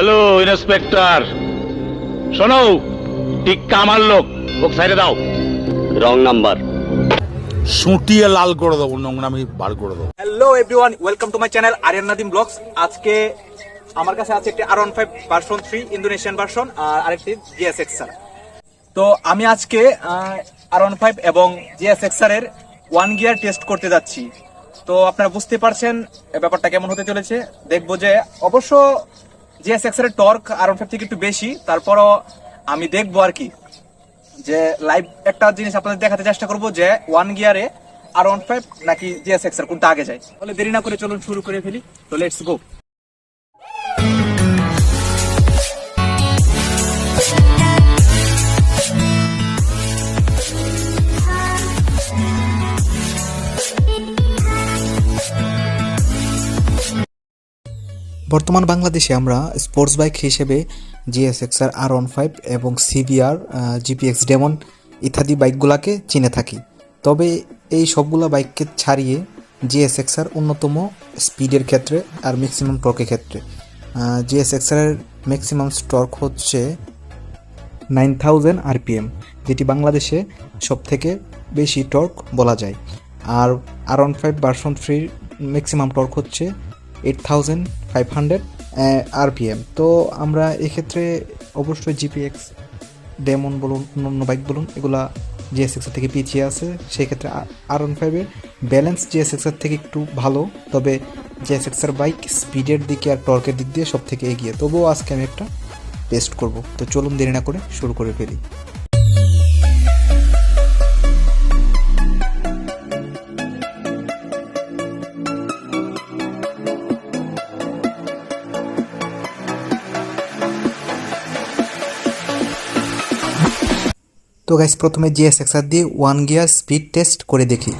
Hello inspector, শোনো, টিক্কা আমার লোক, ওকে সাইডে দাও। Wrong number. সুটিয়ে লাল করে দেবো, নোংরামি বার করে দেবো। Hello everyone, welcome to my channel Aryan Nadim vlogs. আজকে আমার কাছে আছে একটি R15 ভার্সন 3 ইন্দোনেশিয়ান ভার্সন আর আরেকটি GSXR। তো আমি আজকে R15 এবং GSXR এর 1 গিয়ার টেস্ট করতে যাচ্ছি। তো আপনারা বুঝতে পারছেন ব্যাপারটা কেমন হতে চলেছে। দেখবো যে অবশ্য GSXR এর টর্ক R15 থেকে একটু বেশি, তারপরও আমি দেখবো আর কি যে লাইভ একটা জিনিস আপনাদের দেখাতে চেষ্টা করবো যে 1 গিয়ারে R15 নাকি GSXR কোনটা আগে যায়। তাহলে দেরি না করে চলুন শুরু করে ফেলি। তো লেটস গো। বর্তমান বাংলাদেশে আমরা স্পোর্টস বাইক হিসেবে GSXR R15 এবং CBR GPX ডেমন ইত্যাদি বাইকগুলোকে চিনে থাকি। তবে এই সবগুলো বাইককে ছাড়িয়ে GSXR অন্যতম স্পিডের ক্ষেত্রে আর ম্যাক্সিমাম টর্কের ক্ষেত্রে। GSXR এর ম্যাক্সিমাম টর্ক হচ্ছে 9000 RPM, যেটি বাংলাদেশে সবথেকে বেশি টর্ক বলা যায়। আর R15 ভার্সন 3 ম্যাক্সিমাম টর্ক হচ্ছে 8500 RPM। তো আমরা এক্ষেত্রে অবশ্যই GPX ডেমন বলুন, অন্য বাইক বলুন, এগুলা GSXR থেকে পিছিয়ে আছে। সেই ক্ষেত্রে R15 এর ব্যালেন্স GSXR থেকে একটু ভালো, তবে GSXR বাইক স্পিডের দিকে আর টর্কের দিক দিয়ে সব থেকে এগিয়ে। তবুও আজকে আমি একটা টেস্ট করব। তো চলুন দেরি না করে শুরু করে ফেলি। তো গাইস, প্রথমে GSXR দিয়ে 1 গিয়ার স্পিড টেস্ট করে দেখি।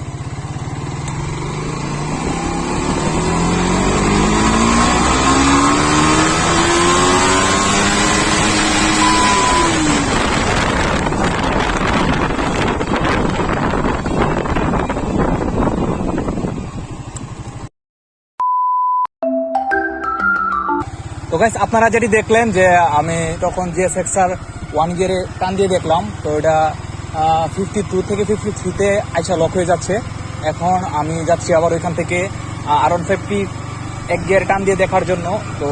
তো গাইস, আপনারা যেটি দেখলেন যে আমি তখন GSXR 1 গিয়ারে টান দিয়ে দেখলাম, তো এটা 52 থেকে 53-তে আইসা লক হয়ে যাচ্ছে। এখন আমি যাচ্ছি আবার ওইখান থেকে R15 1 গিয়ারে টান দিয়ে দেখার জন্য। তো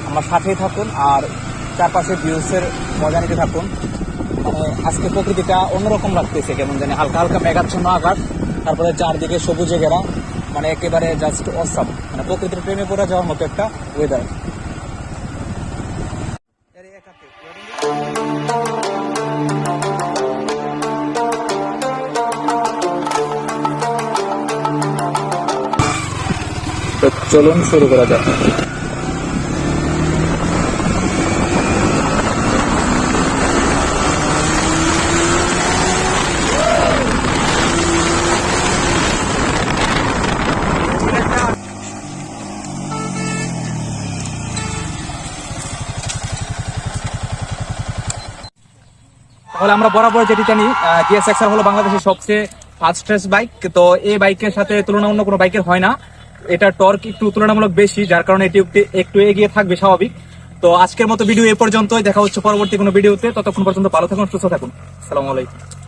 আমার সাথেই থাকুন আর চারপাশে ভিউসের মজা নিতে থাকুন। মানে আজকে প্রকৃতিটা অন্যরকম লাগতেছে, কেমন জানি হালকা হালকা মেঘাচ্ছন্ন আকাশ, তারপরে চারদিকে সবুজে ঘেরা, মানে একেবারে জাস্ট অসাম, মানে প্রকৃতির প্রেমে পড়ে যাওয়ার মতো একটা ওয়েদার। তো চলুন শুরু করা যাক। তাহলে আমরা বরাবর যেটি জানি, GSXR হলো বাংলাদেশের সবচেয়ে ফাস্টেস্ট বাইক। তো এই বাইকের সাথে তুলনা অন্য কোনো বাইকের হয় না। এটা টর্ক একটু তুলনামূলক বেশি, যার কারণে এটি একটু এগিয়ে থাকবে স্বাভাবিক। তো আজকের মতো ভিডিও এ পর্যন্তই, দেখা হচ্ছে পরবর্তী কোনো ভিডিওতে। ততক্ষণ পর্যন্ত ভালো থাকুন, সুস্থ থাকুন। আসসালামু আলাইকুম।